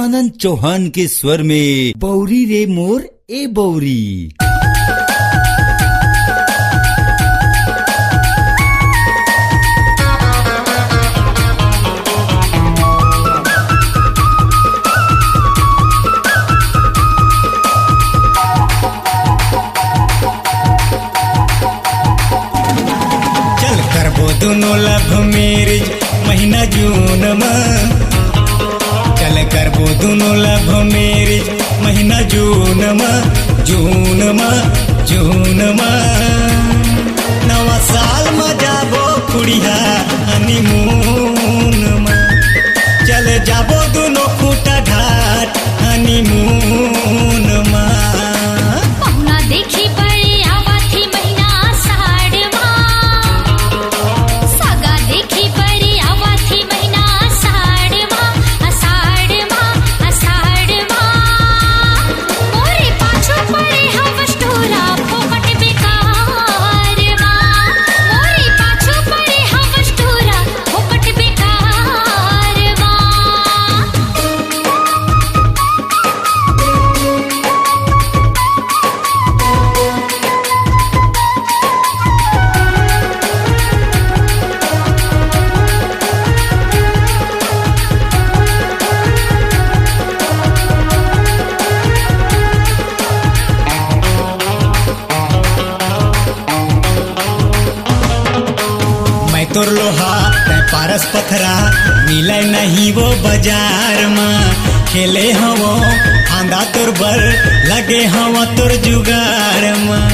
देवानंद चौहान के स्वर में बौरी रे मोर ए बौरी। दोनों लभ मेरे महीना जून में चल करबो दोनों लभ मेरे महीना जून में नवा साल में जाबो कुड़िया हनीमून में चल जाबो दोनों खूटा घाट हनीमून में। तोर लोहा तय पारस पथरा मिले नहीं वो बाजार में खेले हवो आंदा तोर बर लगे हवा तोर जुगाड़ में।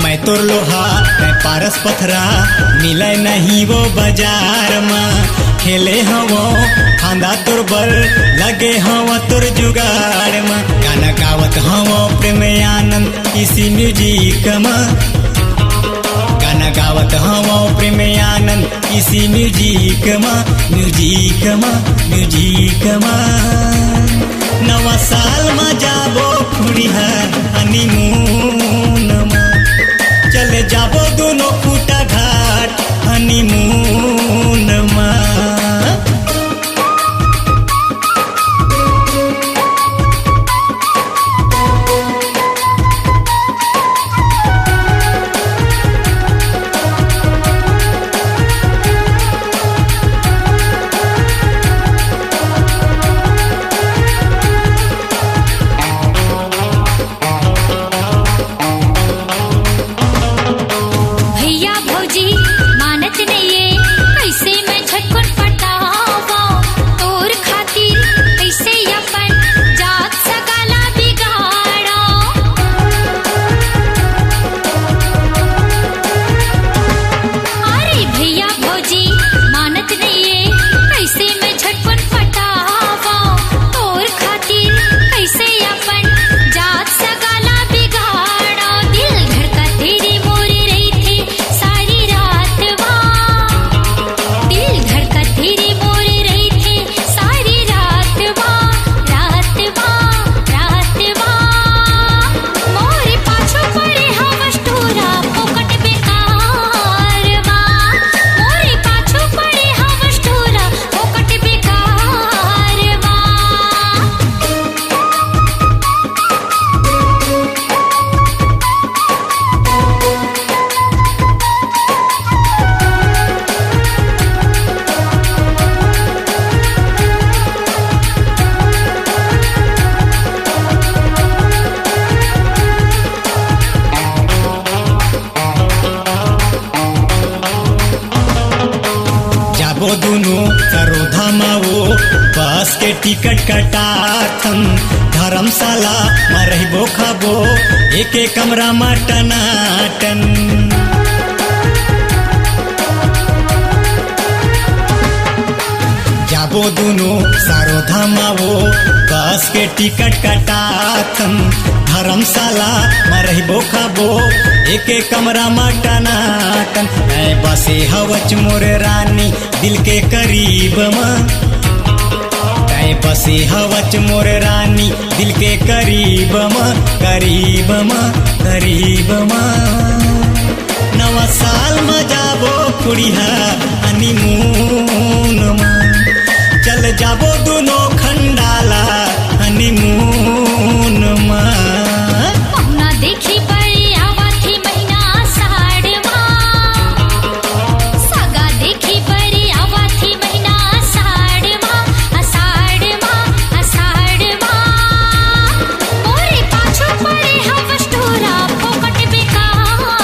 मैं तोर लोहा तय पारस पथरा मिले नहीं वो बाजार में खेले हवो खांदा तोर बर लगे हवा तोर जुगाड़ में। गाना गावत हवो प्रेम आनंद इसी म्यूजिक में गाना गावत हवो प्रेम आनंद इसी म्यूजिक में नवा साल में जाबो खुड़िया हनीमून में चले जाबो दोनों खूटा घाट हनीमून में। बस के टिकट कटाथन धर्मशाला में रहबो खाबो एक कमरा में टनाटन। जाबो दोनों सारो धामावो बस के टिकट कटाथन धर्मशाला में रहबो खाबो एक कमरा में टनाटन। बसे हवच मोर रानी दिल के करीब में बसे हवच मोर रानी दिल के करीब में नवा साल में जाबो कुड़िया हनीमून चल जाबो दुनो खंडाला हनीमून पहुना देखी परी आवाथी महीना साड़वा सगा देखी परी आवाथी महीना साड़वा असाड़वा असाड़वा मोरे पाछो पड़े हवस टोरा फोकट बेकारवा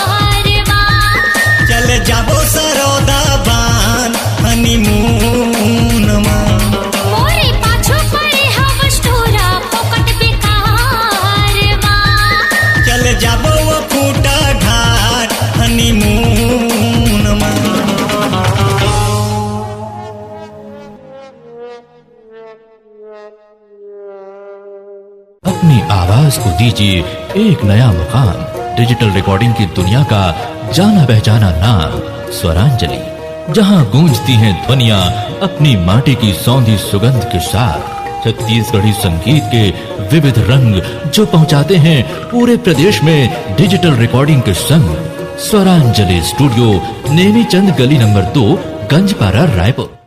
चल जाबो सरोदा बान हनीमून मोरे पाछो पड़े हवस टोरा फोकट बेकारवा चल जाबो वो फूटा घाट हनीमून अपनी आवाज को दीजिए एक नया मुकाम। डिजिटल रिकॉर्डिंग की दुनिया का जाना पहचाना नाम स्वरांजलि, जहां गूंजती हैं ध्वनियां अपनी माटी की सौंधी सुगंध के साथ। छत्तीसगढ़ी संगीत के विविध रंग जो पहुंचाते हैं पूरे प्रदेश में डिजिटल रिकॉर्डिंग के संग। स्वरांजलि स्टूडियो, नेमीचंद गली नंबर 2, गंजपारा, रायपुर।